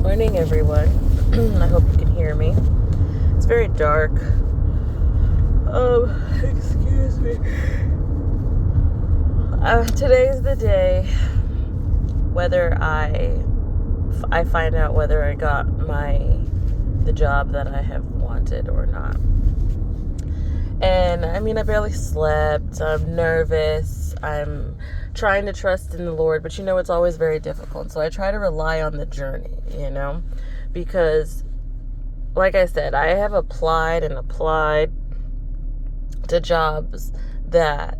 Morning, everyone. I hope you can hear me. It's very dark. Excuse me. Today's the day whether I find out whether I got the job that I have wanted or not. And I mean, I barely slept. I'm nervous. I'm trying to trust in the Lord, but it's always very difficult. So I try to rely on the journey, because like I said, I have applied to jobs that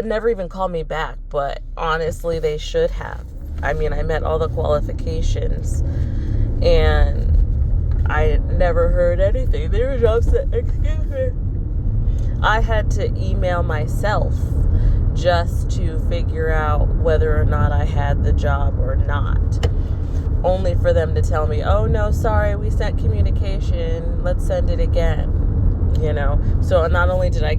never even call me back, but honestly, they should have. I mean, I met all the qualifications and I never heard anything. There were jobs that, I had to email myself just to figure out whether or not I had the job or not. Only for them to tell me, oh no, sorry, we sent communication, let's send it again. So not only did I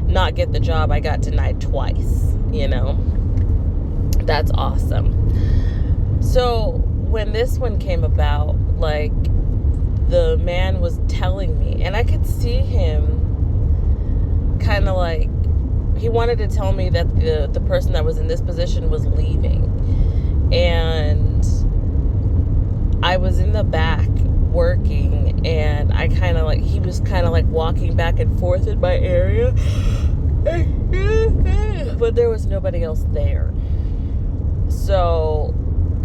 not get the job, I got denied twice. That's awesome. So when this one came about, the man was telling me, and I could see him kind of he wanted to tell me that the person that was in this position was leaving. And I was in the back working, and I he was walking back and forth in my area, but there was nobody else there. So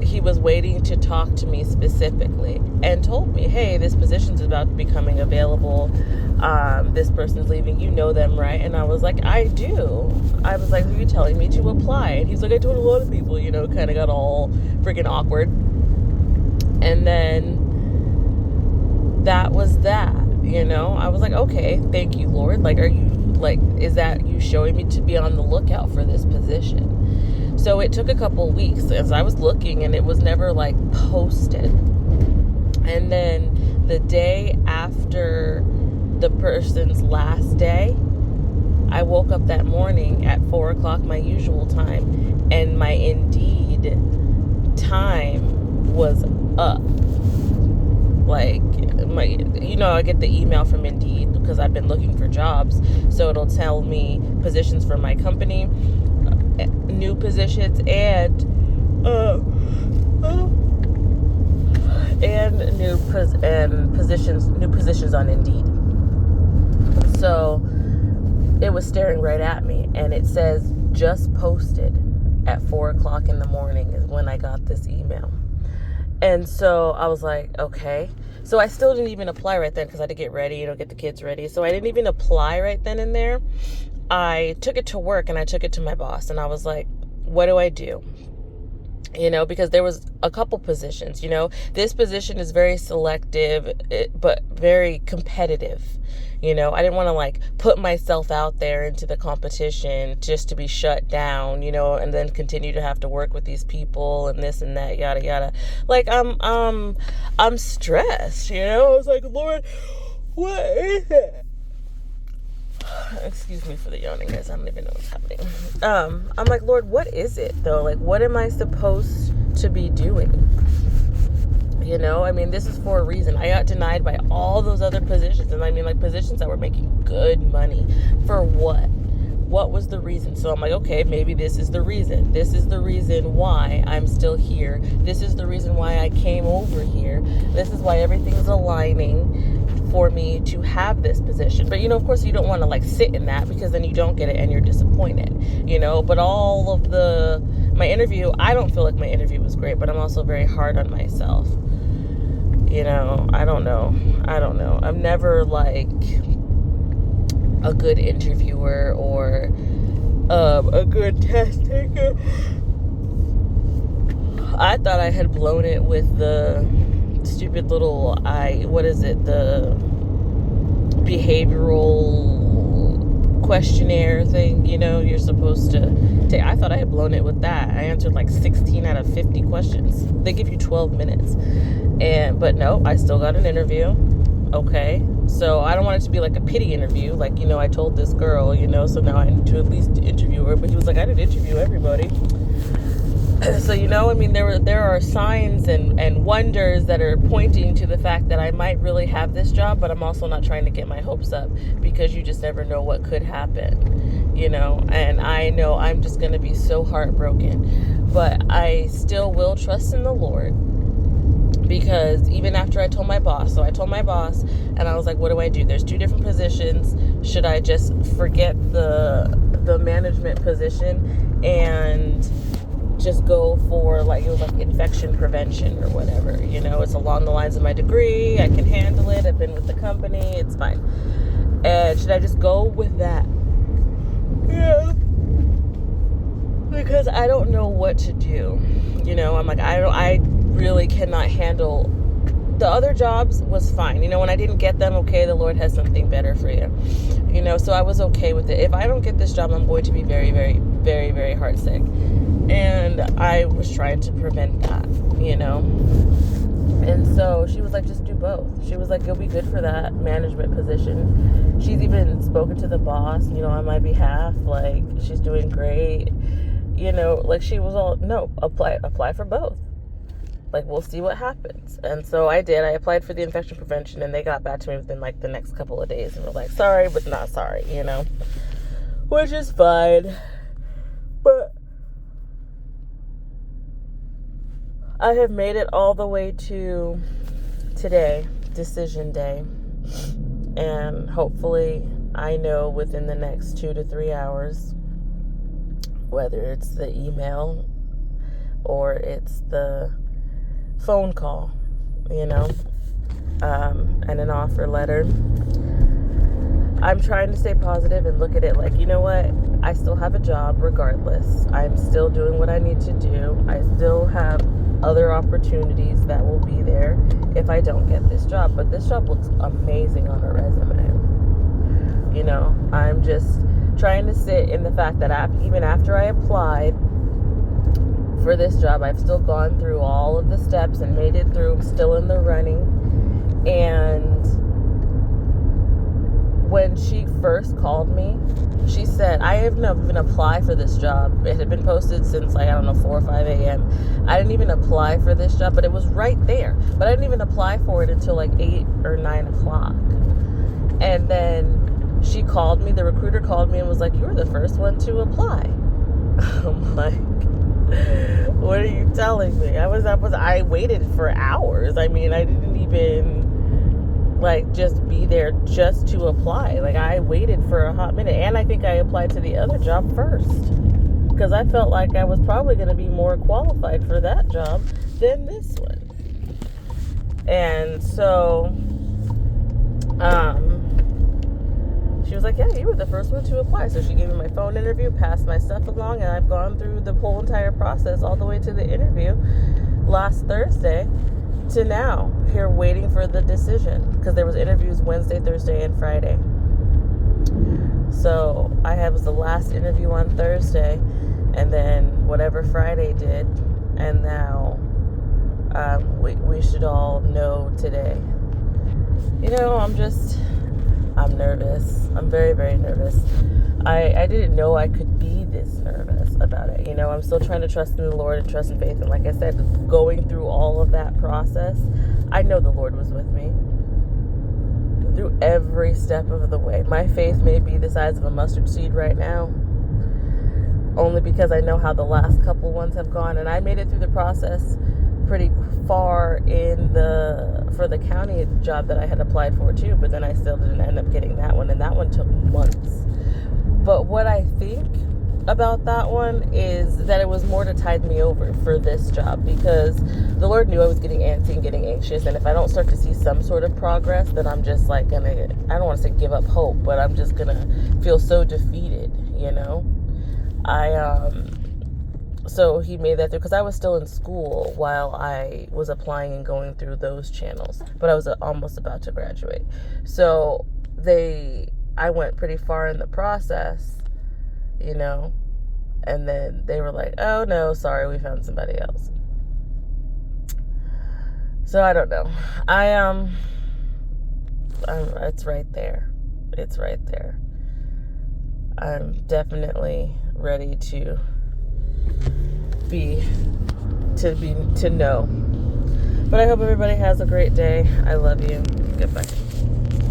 he was waiting to talk to me specifically and told me, hey, this position's about to be coming available. This person's leaving. You know them, right? And I was like, I do. I was like, are you telling me to apply? And he's like, I told a lot of people, kind of got all freaking awkward. And then that was that, I was like, okay, thank you, Lord. Are you, is that you showing me to be on the lookout for this position? So it took a couple weeks as I was looking, and it was never posted. And then the day after the person's last day, I woke up that morning at 4:00, my usual time, and my Indeed time was up. I get the email from Indeed because I've been looking for jobs. So it'll tell me positions for my company, new positions, and new positions on Indeed. So it was staring right at me, and it says just posted at 4:00 in the morning is when I got this email. And so I was like, okay. So I still didn't even apply right then because I had to get ready, get the kids ready. So I didn't even apply right then and there. I took it to work, and I took it to my boss, and I was like, what do I do? Because there was a couple positions, this position is very selective, but very competitive. I didn't want to put myself out there into the competition just to be shut down, and then continue to have to work with these people and this and that, yada, yada. I'm stressed, I was like, Lord, what is it? Excuse me for the yawning, guys. I don't even know what's happening. I'm like, Lord, what is it though? What am I supposed to be doing? This is for a reason. I got denied by all those other positions, and positions that were making good money. For what? What was the reason? So I'm like, okay, maybe this is the reason. This is the reason why I'm still here. This is the reason why I came over here. This is why everything's aligning for me to have this position. But of course, you don't want to sit in that, because then you don't get it and you're disappointed. But all of my interview, I don't feel like my interview was great, but I'm also very hard on myself. I don't know. I'm never a good interviewer or a good test taker. I thought I had blown it with the stupid little the behavioral questionnaire thing, you're supposed to take. I thought I had blown it with that. I answered 16 out of 50 questions. They give you 12 minutes. But no, I still got an interview. Okay. So I don't want it to be a pity interview. I told this girl, so now I need to at least interview her. But he was like, I didn't interview everybody. So, I mean, there are signs and wonders that are pointing to the fact that I might really have this job, but I'm also not trying to get my hopes up, because you just never know what could happen, and I know I'm just going to be so heartbroken, but I still will trust in the Lord, because even after I told my boss, and I was like, what do I do? There's 2 different positions. Should I just forget the management position and just go for it was like infection prevention or whatever, it's along the lines of my degree, I can handle it, I've been with the company, it's fine. And should I just go with that? Yeah, because I don't know what to do. I'm like, I really cannot handle. The other jobs was fine. When I didn't get them, okay, the Lord has something better for you. So I was okay with it. If I don't get this job, I'm going to be very, very, very, very heartsick. And I was trying to prevent that, And so she was like, just do both. She was like, you'll be good for that management position. She's even spoken to the boss, on my behalf. Like, she's doing great. Like, she was all, no, apply for both. Like, we'll see what happens. And so I did. I applied for the infection prevention, and they got back to me within like the next couple of days and were like, sorry, but not sorry, which is fine. But I have made it all the way to today, decision day. And hopefully I know within the next 2 to 3 hours whether it's the email or it's the phone call, and an offer letter. I'm trying to stay positive and look at it like, you know what? I still have a job regardless. I'm still doing what I need to do. I still have other opportunities that will be there if I don't get this job. But this job looks amazing on a resume. I'm just trying to sit in the fact that even after I applied for this job, I've still gone through all of the steps and made it through. I'm still in the running. And when she first called me, she said, I haven't even applied for this job. It had been posted since 4 or 5 a.m. I didn't even apply for this job, but it was right there. But I didn't even apply for it until 8 or 9 o'clock. And then she called me, the recruiter called me and was like, you were the first one to apply. I'm like, what are you telling me? I waited for hours. I mean, I didn't even just be there just to apply. I waited for a hot minute, and I think I applied to the other job first because I felt like I was probably going to be more qualified for that job than this one. And so she was like, yeah, you were the first one to apply. So she gave me my phone interview, passed my stuff along, and I've gone through the whole entire process all the way to the interview last Thursday to now, here waiting for the decision, because there was interviews Wednesday, Thursday, and Friday. So I was the last interview on Thursday, and then whatever Friday did, and now we should all know today. I'm nervous. I'm very, very nervous. I didn't know I could be this nervous about it. I'm still trying to trust in the Lord and trust in faith. And like I said, going through all of that process, I know the Lord was with me through every step of the way. My faith may be the size of a mustard seed right now, only because I know how the last couple ones have gone. And I made it through the process pretty far for the county job that I had applied for too, but then I still didn't end up getting that one, and that one took months. But what I think about that one is that it was more to tide me over for this job, because the Lord knew I was getting antsy and getting anxious, and if I don't start to see some sort of progress, then I'm just I don't want to say give up hope, but I'm just gonna feel so defeated, So he made that through, because I was still in school while I was applying and going through those channels, but I was almost about to graduate. So I went pretty far in the process, and then they were like, oh no, sorry, we found somebody else. So I don't know. It's right there. It's right there. I'm definitely ready to to know. But I hope everybody has a great day. I love you. Goodbye.